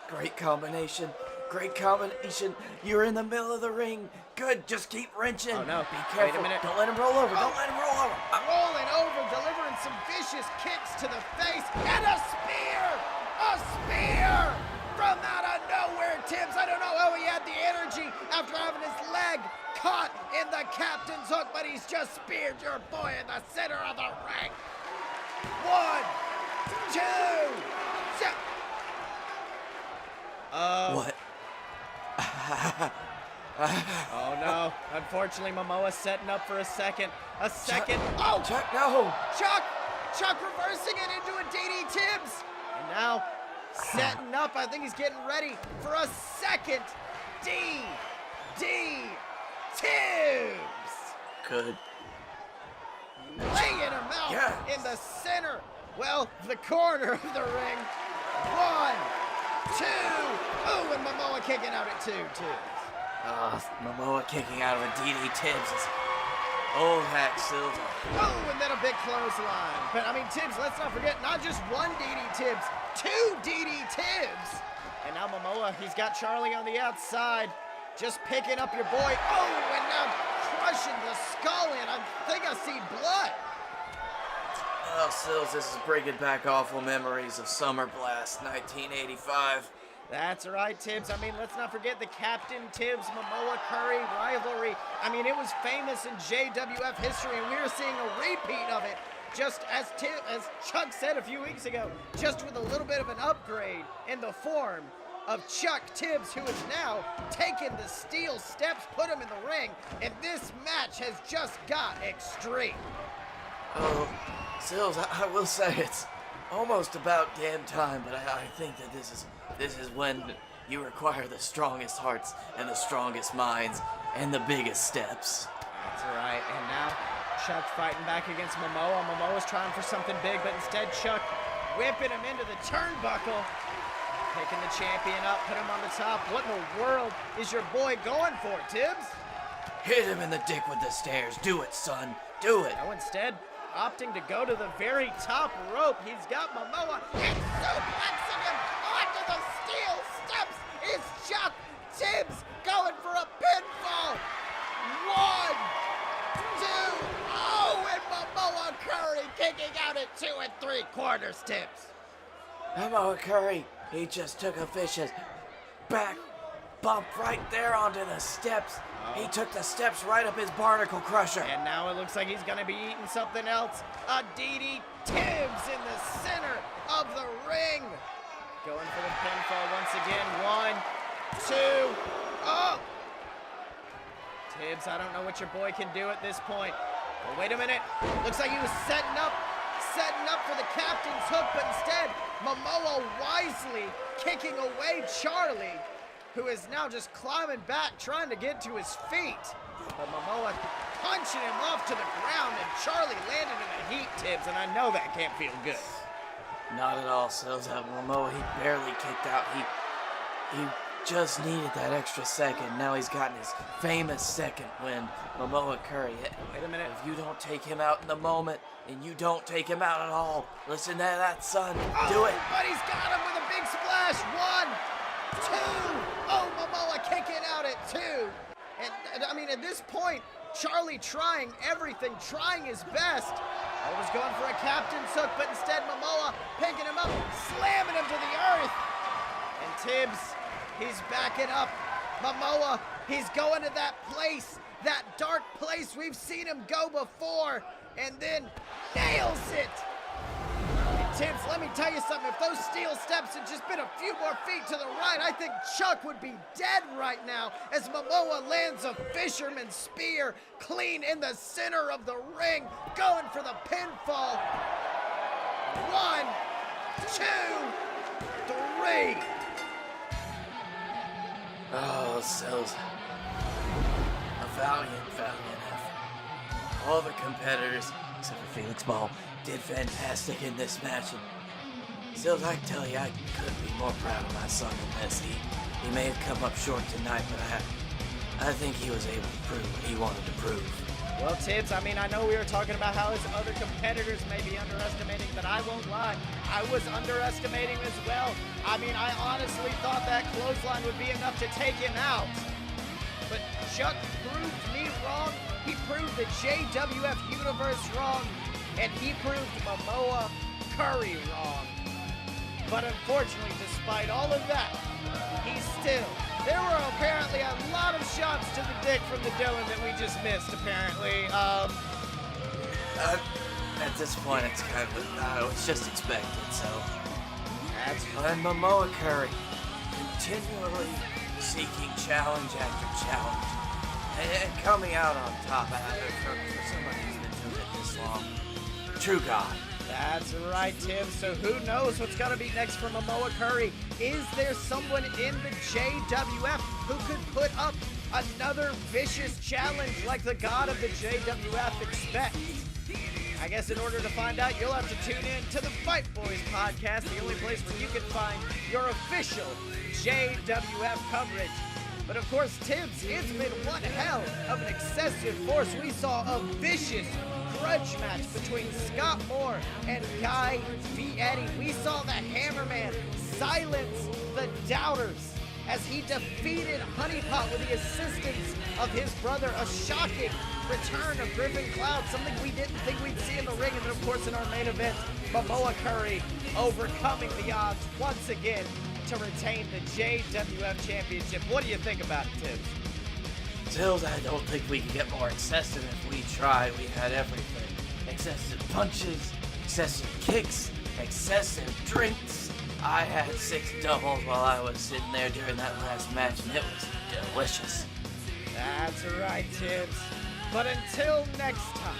Great combination. Great combination. You're in the middle of the ring. Good. Just keep wrenching. Oh, no. Be careful. Wait a minute. Don't let him roll over. Don't let him roll over. Rolling over, delivering some vicious kicks to the face, and a spear! A spear! From out of nowhere, Tibbs. I don't know how he had the energy after having his leg caught in the captain's hook, but he's just speared your boy in the center of the ring. 1, 2, What? Oh no. Unfortunately, Momoa's setting up for a second. Chuck, Oh! Chuck, no! Chuck reversing it into a DD Tibbs. And now setting up. I think he's getting ready for a second DD Tibbs. Good. Laying him out in the center. Well, the corner of the ring. 1, 2. Oh, and Mamoa kicking out at 2, Tibbs. Mamoa kicking out of a DD Tibbs is old hack Sills. Oh, and then a big clothesline. But I mean, Tibbs, let's not forget, not just 1 DD Tibbs, 2 DD Tibbs. And now Mamoa, he's got Charlie on the outside, just picking up your boy. Oh, and now crushing the skull in. I think I see blood. Oh, Sills, this is bringing back awful memories of Summer Blast 1985. That's right, Tibbs. I mean, let's not forget the Captain Tibbs Mamoa Curry rivalry. I mean, it was famous in JWF history, and we're seeing a repeat of it, just as Chuck said a few weeks ago, just with a little bit of an upgrade in the form of Chuck Tibbs, who is now taking the steel steps, put him in the ring, and this match has just got extreme. Oh, Sills, I will say it's almost about damn time, but I think that this is when you require the strongest hearts and the strongest minds and the biggest steps. That's right, and now Chuck's fighting back against Mamoa. Mamoa's trying for something big, but instead Chuck whipping him into the turnbuckle, picking the champion up, put him on the top. What in the world is your boy going for, Tibbs? Hit him in the dick with the stairs. Do it, son. Do it. No, instead, opting to go to the very top rope. He's got Mamoa and suplexing him onto the steel steps is Chuck Tibbs going for a pinfall. 1, 2, oh, and Mamoa Curry kicking 2 3/4, Tibbs. Mamoa Curry, he just took a vicious back bump right there onto the steps. He took the steps right up his barnacle crusher. And now it looks like he's gonna be eating something else. A DD Tibbs in the center of the ring. Going for the pinfall once again. 1, 2, oh! Tibbs, I don't know what your boy can do at this point. But wait a minute. Looks like he was setting up for the captain's hook, but instead, Mamoa wisely kicking away Charlie, who is now just climbing back, trying to get to his feet. But Mamoa punching him off to the ground, and Charlie landed in the heat, Tibbs, and I know that can't feel good. Not at all, Sills. Mamoa, he barely kicked out. He just needed that extra second. Now he's gotten his famous second win. Mamoa Curry. Wait a minute. If you don't take him out in the moment, and you don't take him out at all, listen to that, son. Do it. But he's got him with a big splash. 1, 2. Oh, Mamoa kicking out at 2. And I mean, at this point, Charlie trying everything, trying his best. I was going for a captain's hook, but instead Mamoa picking him up, slamming him to the earth. And Tibbs, he's backing up. Mamoa, he's going to that place, that dark place we've seen him go before, and then nails it. Tibbs, let me tell you something. If those steel steps had just been a few more feet to the right, I think Chuck would be dead right now as Mamoa lands a fisherman's spear clean in the center of the ring, going for the pinfall. 1, 2, 3. Oh, Sills. A valiant effort. All the competitors, except for Felix Ball, did fantastic in this match. And Sills, I tell you, I couldn't be more proud of my son in this. He may have come up short tonight, but I think he was able to prove what he wanted to prove. Well, Tibbs, I mean, I know we were talking about how his other competitors may be underestimating, but I won't lie. I was underestimating as well. I mean, I honestly thought that clothesline would be enough to take him out. But Chuck proved me wrong. He proved the JWF Universe wrong. And he proved Mamoa Curry wrong. But unfortunately, despite all of that, there were apparently a lot of shots to the dick from the Dylan that we just missed, apparently. At this point, it's kind of, it's just expected, so. That's And Mamoa Curry, continually seeking challenge after challenge, and coming out on top for somebody who's been doing it this long. True God. That's right, Tim. So who knows what's going to be next for Mamoa Curry? Is there someone in the JWF who could put up another vicious challenge like the god of the JWF expects? I guess in order to find out, you'll have to tune in to the Fight Boyz podcast, the only place where you can find your official JWF coverage. But of course, Tibbs, it's been one hell of an excessive force. We saw a vicious grudge match between Scott Moore and Guy Fieri. We saw the Hammerman silence the doubters as he defeated Honeypot with the assistance of his brother. A shocking return of Griffin Cloud, something we didn't think we'd see in the ring. And then, of course, in our main event, Mamoa Curry overcoming the odds once again to retain the JWF Championship. What do you think about it, Tibbs? Tills, I don't think we can get more excessive if we try. We had everything. Excessive punches, excessive kicks, excessive drinks. I had 6 doubles while I was sitting there during that last match, and it was delicious. That's right, Tibbs. But until next time,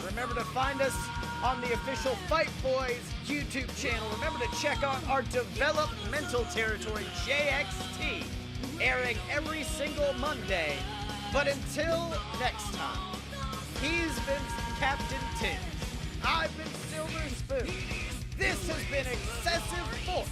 remember to find us on the official Fight Boyz YouTube channel. Remember to check out our developmental territory, JXT, airing every single Monday. But until next time, he's been Captain Tibbs. I've been Silver Spoon. This has been Excessive Force.